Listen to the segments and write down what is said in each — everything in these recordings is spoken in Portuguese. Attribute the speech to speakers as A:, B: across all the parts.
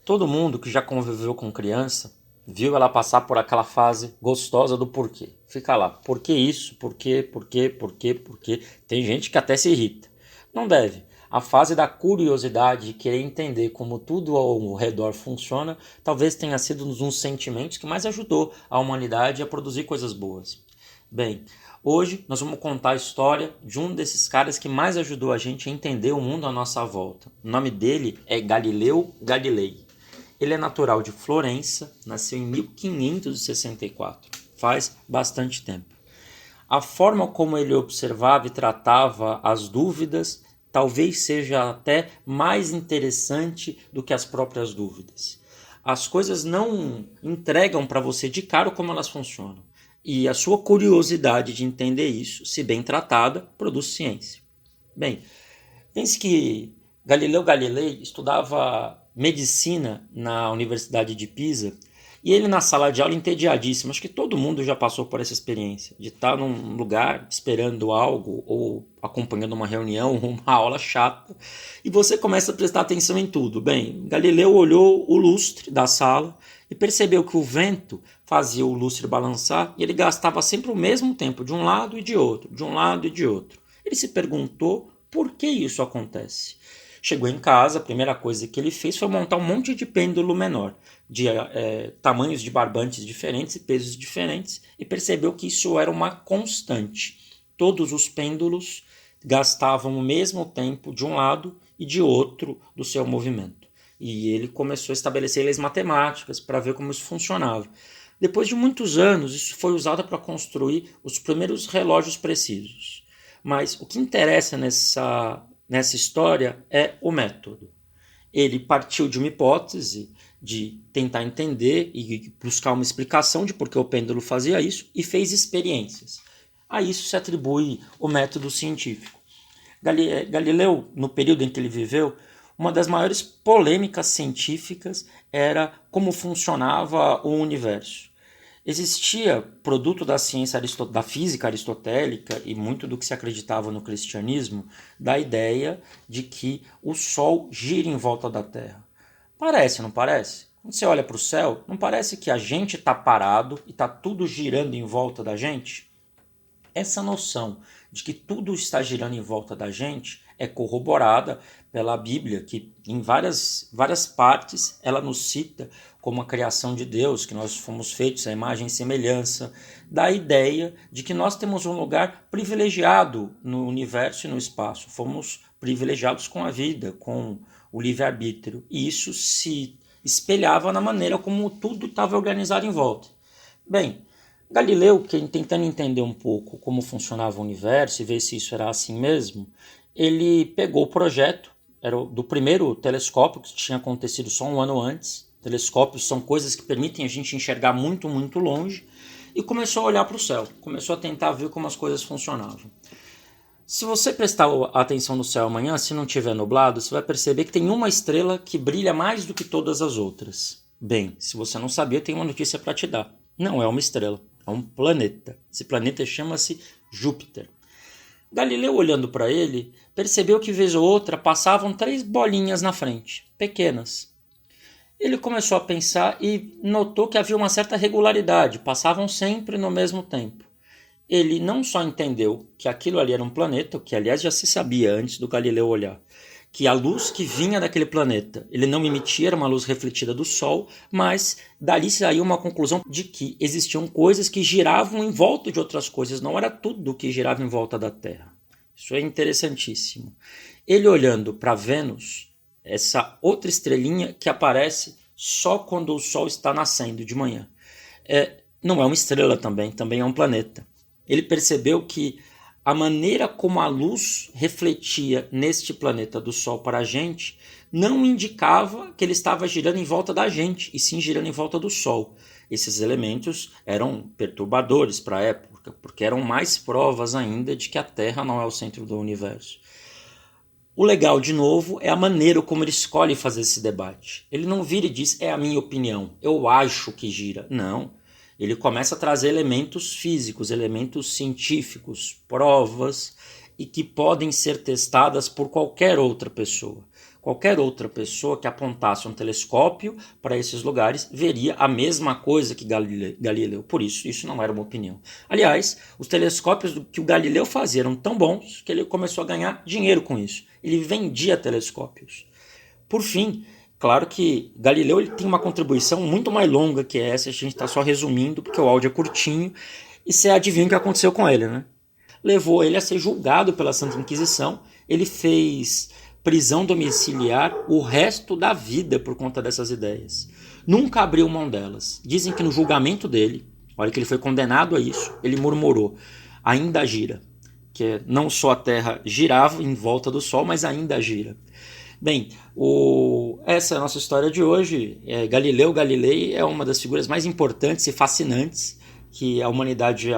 A: Todo mundo que já conviveu com criança viu ela passar por aquela fase gostosa do porquê. Fica lá, por que isso? Por quê? Por quê? Por quê? Por quê? Tem gente que até se irrita. Não deve. A fase da curiosidade de querer entender como tudo ao redor funciona talvez tenha sido um dos sentimentos que mais ajudou a humanidade a produzir coisas boas. Bem, hoje nós vamos contar a história de um desses caras que mais ajudou a gente a entender o mundo à nossa volta. O nome dele é Galileu Galilei. Ele é natural de Florença, nasceu em 1564, faz bastante tempo. A forma como ele observava e tratava as dúvidas talvez seja até mais interessante do que as próprias dúvidas. As coisas não entregam para você de cara como elas funcionam. E a sua curiosidade de entender isso, se bem tratada, produz ciência. Bem, pense que Galileu Galilei estudava medicina na Universidade de Pisa e ele na sala de aula entediadíssimo. Acho que todo mundo já passou por essa experiência de estar num lugar esperando algo ou acompanhando uma reunião ou uma aula chata e você começa a prestar atenção em tudo. Bem, Galileu olhou o lustre da sala e percebeu que o vento fazia o lustre balançar e ele gastava sempre o mesmo tempo de um lado e de outro, de um lado e de outro. Ele se perguntou por que isso acontece. Chegou em casa, a primeira coisa que ele fez foi montar um monte de pêndulo menor, de tamanhos de barbantes diferentes e pesos diferentes, e percebeu que isso era uma constante. Todos os pêndulos gastavam o mesmo tempo de um lado e de outro do seu movimento. E ele começou a estabelecer leis matemáticas para ver como isso funcionava. Depois de muitos anos, isso foi usado para construir os primeiros relógios precisos. Mas o que interessa nessa história é o método. Ele partiu de uma hipótese de tentar entender e buscar uma explicação de por que o pêndulo fazia isso e fez experiências. A isso se atribui o método científico. Galileu, no período em que ele viveu, uma das maiores polêmicas científicas era como funcionava o universo. Existia, produto da ciência da física aristotélica e muito do que se acreditava no cristianismo, da ideia de que o Sol gira em volta da Terra. Parece, não parece? Quando você olha para o céu, não parece que a gente está parado e está tudo girando em volta da gente? Essa noção de que tudo está girando em volta da gente é corroborada pela Bíblia, que em várias partes ela nos cita como a criação de Deus, que nós fomos feitos à imagem e semelhança, da ideia de que nós temos um lugar privilegiado no universo e no espaço. Fomos privilegiados com a vida, com o livre-arbítrio. E isso se espelhava na maneira como tudo estava organizado em volta. Bem, Galileu, tentando entender um pouco como funcionava o universo e ver se isso era assim mesmo, ele pegou o projeto, era do primeiro telescópio, que tinha acontecido só um ano antes. Telescópios são coisas que permitem a gente enxergar muito, muito longe, e começou a olhar para o céu, começou a tentar ver como as coisas funcionavam. Se você prestar atenção no céu amanhã, se não estiver nublado, você vai perceber que tem uma estrela que brilha mais do que todas as outras. Bem, se você não sabia, tem uma notícia para te dar. Não é uma estrela, é um planeta. Esse planeta chama-se Júpiter. Galileu, olhando para ele, percebeu que vez ou outra passavam 3 bolinhas na frente, pequenas. Ele começou a pensar e notou que havia uma certa regularidade, passavam sempre no mesmo tempo. Ele não só entendeu que aquilo ali era um planeta, o que aliás já se sabia antes do Galileu olhar, que a luz que vinha daquele planeta, ele não emitia, era uma luz refletida do Sol, mas dali saiu uma conclusão de que existiam coisas que giravam em volta de outras coisas, não era tudo que girava em volta da Terra. Isso é interessantíssimo. Ele olhando para Vênus, essa outra estrelinha que aparece só quando o Sol está nascendo de manhã. Não é uma estrela também é um planeta. Ele percebeu que a maneira como a luz refletia neste planeta do Sol para a gente não indicava que ele estava girando em volta da gente, e sim girando em volta do Sol. Esses elementos eram perturbadores para a época, porque eram mais provas ainda de que a Terra não é o centro do universo. O legal, de novo, é a maneira como ele escolhe fazer esse debate. Ele não vira e diz, é a minha opinião, eu acho que gira. Não. Ele começa a trazer elementos físicos, elementos científicos, provas, e que podem ser testadas por qualquer outra pessoa. Qualquer outra pessoa que apontasse um telescópio para esses lugares veria a mesma coisa que Galileu. Por isso não era uma opinião. Aliás, os telescópios que o Galileu fazia eram tão bons que ele começou a ganhar dinheiro com isso. Ele vendia telescópios. Por fim, claro que Galileu ele tem uma contribuição muito mais longa que essa, a gente está só resumindo porque o áudio é curtinho, e você adivinha o que aconteceu com ele, né? Levou ele a ser julgado pela Santa Inquisição, ele fez prisão domiciliar o resto da vida por conta dessas ideias. Nunca abriu mão delas. Dizem que no julgamento dele, olha que ele foi condenado a isso, ele murmurou, ainda gira, que não só a Terra girava em volta do Sol, mas ainda gira. Bem, essa é a nossa história de hoje. Galileu Galilei é uma das figuras mais importantes e fascinantes que a humanidade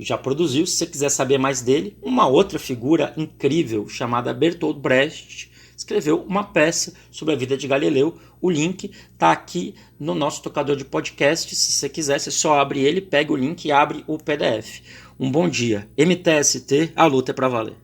A: já produziu. Se você quiser saber mais dele, uma outra figura incrível chamada Bertolt Brecht escreveu uma peça sobre a vida de Galileu. O link está aqui no nosso tocador de podcast. Se você quiser, você só abre ele, pega o link e abre o PDF. Um bom dia. MTST, a luta é para valer.